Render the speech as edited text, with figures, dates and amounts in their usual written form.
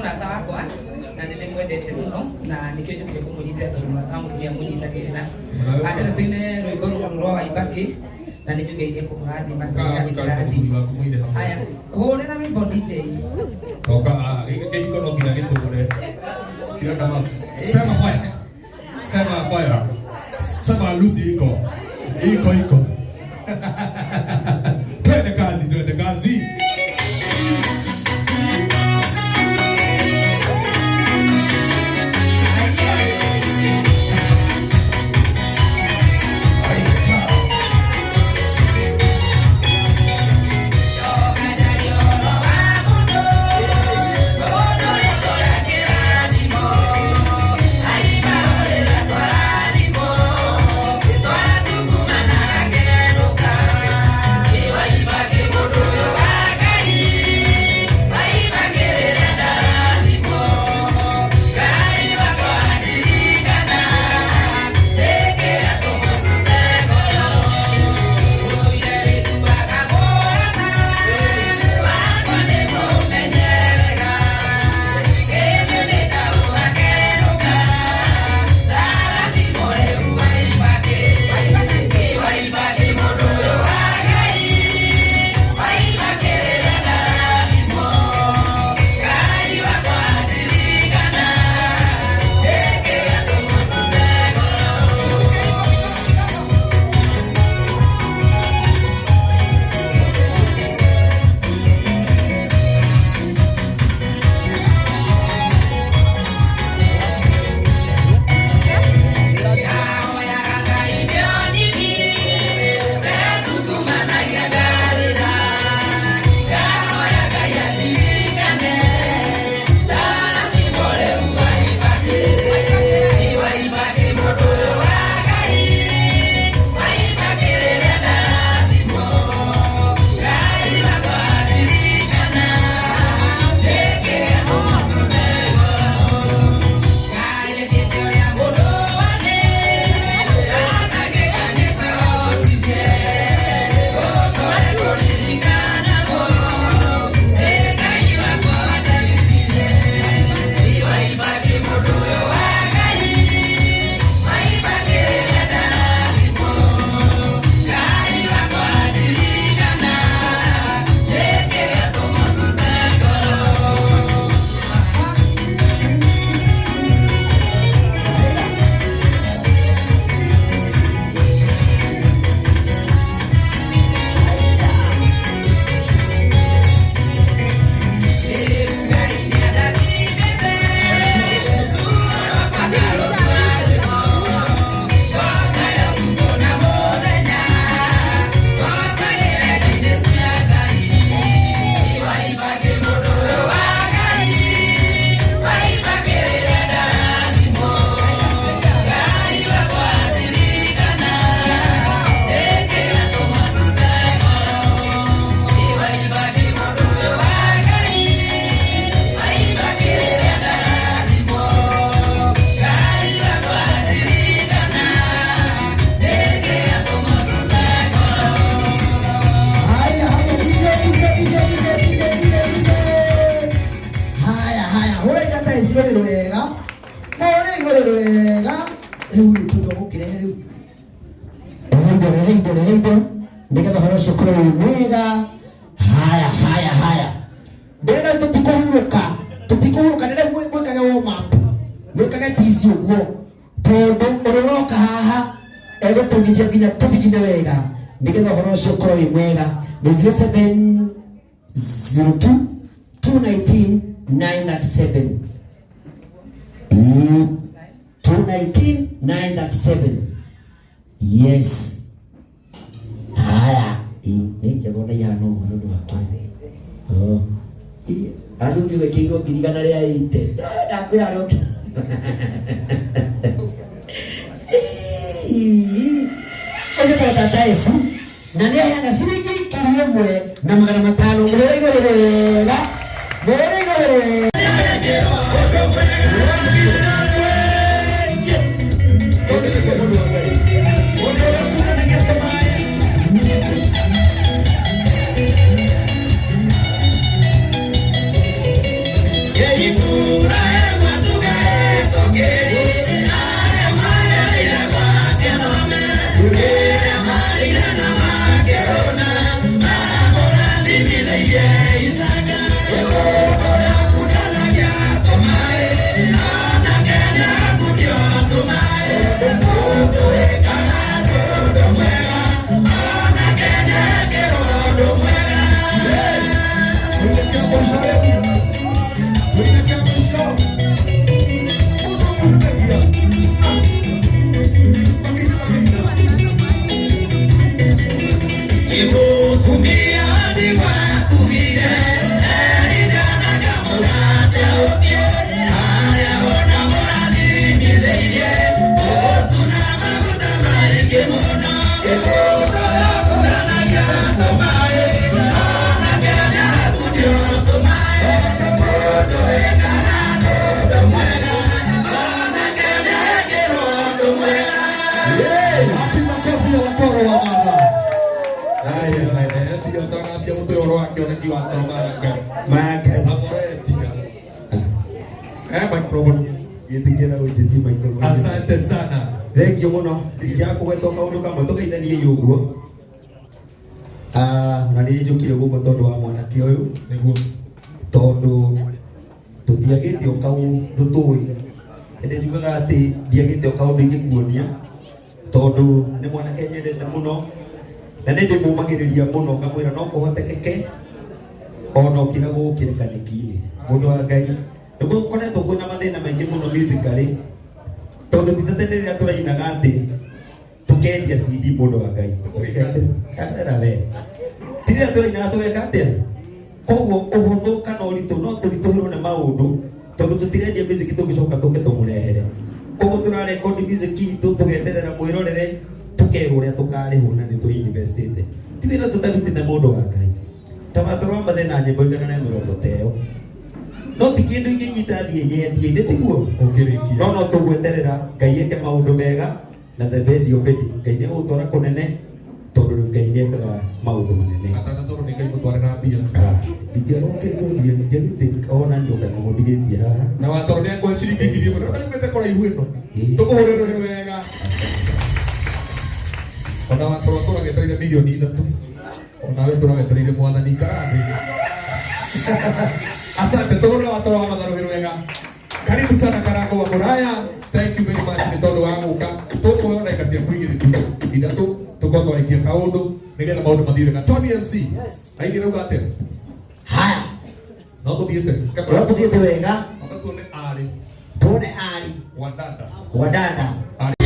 mũrata wakwa na nĩ ndĩmwendete mũno na nĩkĩo njũkire kũmũnyitĩra tondũ mũrata wa mũndũ nĩamũnyitagĩrĩra andĩra-inĩ rwĩmbo rũrũ rwa Waibaki na nĩ njũgeire kũmũrathima kĩrathi. Haya, hũrĩra rwĩmbo DJ. Toka gĩkĩhiko no nginya gĩtũre. Sema kwaya. Sema kwaya. Sema Lucy iko. Iko. Twende kazi. Nigetha horo cukuru mwega. Haya ndenda tutikuhuruka nenda mwikage warm up mwikage tizi uguo tondu uroroka haha egutungithia nginya tuthigine wega nigetha horo cukuru mwega ni 0702 219 937 219 937. Yes. Haya, ni jabona ya no ndo wake. Alugi wekigo girigana ria ite. Ndakwira ro. Oye tata Yesu. Na ndia yana ciringi 1,000 na 500 murega. Yeah, you Maka microphone. Yetikira ujeti microphone. Asante sana. Thank you muno. Yako weto kaundu kama toka ithanie yuguo. Na nĩ njũkire gũkũ tondũ wa mwanake ũyũ tondũ tũtiagĩte o kaũndũ tũĩ. Hĩndĩ njugaga atĩ ndiagĩte o kaũndũ ingĩkuonia tondũ nĩ mwanake nyendete mũno na nĩ ndĩmũmagĩrĩria mũno ngamwĩra no kũhotekeke ona ũkĩra gũgũkĩra kanyeki-inĩ. Mũndũ wa Ngai nĩguo ũkoretwo kwĩna mathĩna maingĩ mũno musically tondũ titete rĩrĩa tũrainaga atĩ tukendia CD mũndũ wa Ngai kandera we tirĩa tũrainaga tũgeka atĩa koguo ũhũthũ kana ũritũ no tũritũhĩrwo nĩ maũndũ tondũ tũtirendia music tũgĩcoka tũke tũmũrehere koguo tũrarekondi music itũ tũgenderera mwĩrorere tũkerwo ũrĩa tũkarĩhwo na nĩ tũinvestĩte ti wĩra tũtarutĩte mũndũ wa Ngai ta matũra mathĩna nyĩmbo 130 no ti kĩndũ ingĩnyita thiĩ nyendie nĩ tiguo ũkĩrĩkia no tũgweterera Ngai eke maũndũ mega na Zebedi Obedi Ngai nĩ ũgũtwara kũnene tondũ Ngai nĩ ekaga maũndũ manene atanatũrwo nĩ Ngai mũtware na mbia ndiagũkĩrĩria ndiagĩte ona njoka na mũndigĩtie haha na watoro nĩ angwe ciringi ngiri ĩmwe na nyumĩte kũraihu ĩno tũkũhũre rũhĩ wega ona watoro tũragetereire milioni 3 onawe tũragetereire mwathani karathi asante tũgũre watoro wa matharũ wega karibu sana Karango wa Muraya thank you very much nĩ tondũ wa gũka tũkũheo ndagĩka ciaku igĩrĩ tu ithatũ tũkorwo twarĩkia kaũndũ nĩgetha maũndũ mathiĩ wega Tony MC aingĩ rauga atĩa haya no tũthiĩte no tũthiĩte wega tuone ari tuone ari wa dada ari